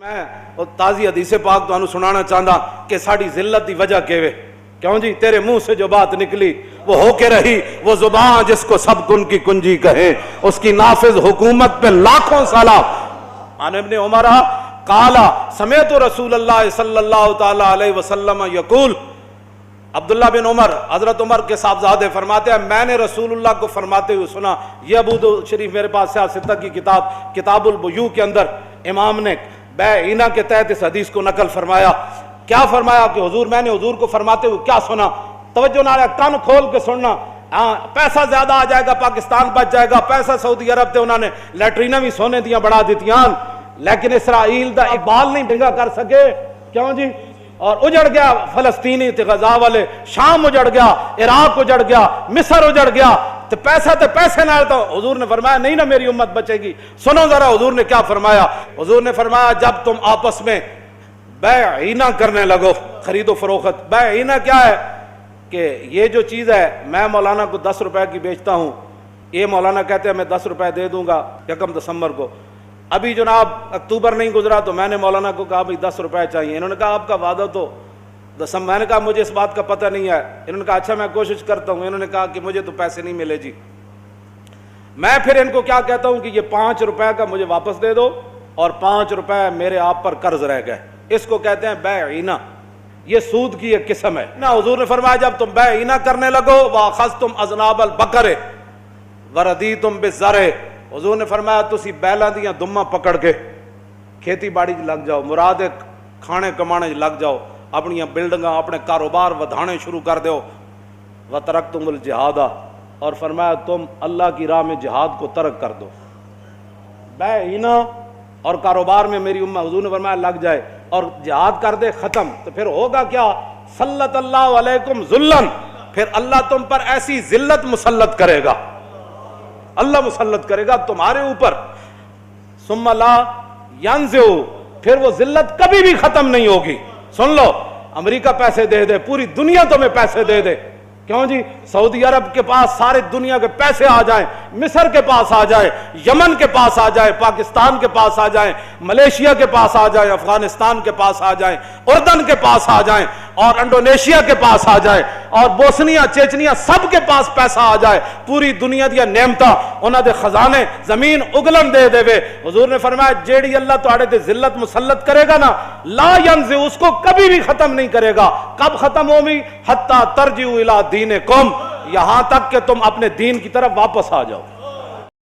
میں تازی حدیث پاک تو سنانا چاہتا کہ ساری ذلت دی وجہ کیوے کیوں جی تیرے منہ سے جو بات نکلی وہ ہو کے رہی، وہ زبان جس کو سب کن کی کنجی کہے، اس کی نافذ حکومت پہ لاکھوں سالہ۔ عن ابن عمر قال سمعت رسول اللہ صلی اللہ تعالی علیہ وسلم یقول، عبداللہ بن عمر حضرت عمر کے صاحبزادے فرماتے ہیں میں نے رسول اللہ کو فرماتے ہوئے سنا۔ یہ ابو داؤد شریف میرے پاس سیاہ ستہ کی کتاب البیوع کے اندر امام نے بے اینا کے تحت اس حدیث کو نقل فرمایا۔ کیا فرمایا کہ حضور میں نے حضور کو فرماتے ہوئے کیا سنا، توجہ نہ رہا، کان کھول کے سننا۔ پیسہ زیادہ آ جائے گا، پاکستان بچ جائے گا، پیسہ سعودی عرب تے انہوں نے لیٹرینہ بھی سونے دیاں بڑھا دیتیاں، لیکن اسرائیل دا اقبال نہیں ڈنگا کر سکے، کیوں جی؟ اور اجڑ گیا فلسطینی تے غزہ والے، شام اجڑ گیا، عراق اجڑ گیا، مصر اجڑ گیا، تو پیسے نہ تو حضور نے فرمایا نہیں نہ میری امت بچے گی۔ سنو ذرا حضور نے کیا فرمایا۔ حضور نے فرمایا جب تم آپس میں بیعینہ کرنے لگو، خرید و فروخت، بیعینہ کیا ہے کہ یہ جو چیز ہے میں مولانا کو 10 روپے کی بیچتا ہوں، یہ مولانا کہتے ہیں میں 10 روپے دے دوں گا 1 دسمبر کو، ابھی جناب اکتوبر نہیں گزرا تو میں نے مولانا کو کہا بھائی 10 روپے چاہیے، انہوں نے کہا آپ کا وعدہ تو دسمبر، میں نے کہا مجھے اس بات کا پتہ نہیں ہے، انہوں نے کہا اچھا میں کوشش کرتا ہوں، انہوں نے کہا کہ مجھے تو پیسے نہیں ملے جی۔ میں پھر ان کو کیا کہتا ہوں کہ یہ 5 روپے کا مجھے واپس دے دو اور 5 روپے میرے آپ پر قرض رہ گئے، اس کو کہتے ہیں بیعینہ، یہ سود کی ایک قسم ہے نا۔ حضور نے فرمایا جب تم بیعینہ کرنے لگو وَأَخَذْتُمْ أَذْنَابَ الْبَقَرِ وَرَضِيتُمْ بِالزَّرْعِ، حضور نے فرمایا تسی بیلاں دیاں دماں پکڑ کے کھیتی باڑی لگ جاؤ، مراد کھانے کمانے لگ جاؤ، اپنی بلڈنگاں اپنے کاروبار ودھانے شروع کر دیو، وَتَرَكْتُمُ الْجِهَادَ، اور فرمایا تم اللہ کی راہ میں جہاد کو ترک کر دو۔ بیعینہ اور کاروبار میں میری امت حضور نے فرمایا لگ جائے اور جہاد کر دے ختم، تو پھر ہوگا کیا؟ سلط اللہ علیکم ذلن، پھر اللہ تم پر ایسی ذلت مسلط کرے گا، اللہ مسلط کرے گا تمہارے اوپر، ثم لا ینزع، پھر وہ ذلت کبھی بھی ختم نہیں ہوگی۔ سن لو، امریکہ پیسے دے دے، پوری دنیا تمہیں پیسے دے دے، کیوں جی؟ سعودی عرب کے پاس سارے دنیا کے پیسے آ جائیں، مصر کے پاس آ جائیں، یمن کے پاس آ جائیں، پاکستان کے پاس آ جائیں، ملیشیا کے پاس آ جائیں، افغانستان کے پاس آ جائیں، اردن کے پاس آ جائیں، اور انڈونیشیا کے پاس آ جائیں، اور بوسنیا چیچنیا سب کے پاس پیسہ آ جائے، پوری دنیا دیا نعمتاں انہاں دے خزانے زمین اگلن دے دے وے۔ حضور نے فرمایا جیڑی اللہ تواڈے تے ذلت مسلط کرے گا نا لا ینزع، اس کو کبھی بھی ختم نہیں کرے گا۔ کب ختم ہوگی؟ حتی ترجعوا الی دینکم، یہاں تک کہ تم اپنے دین کی طرف واپس آ جاؤ۔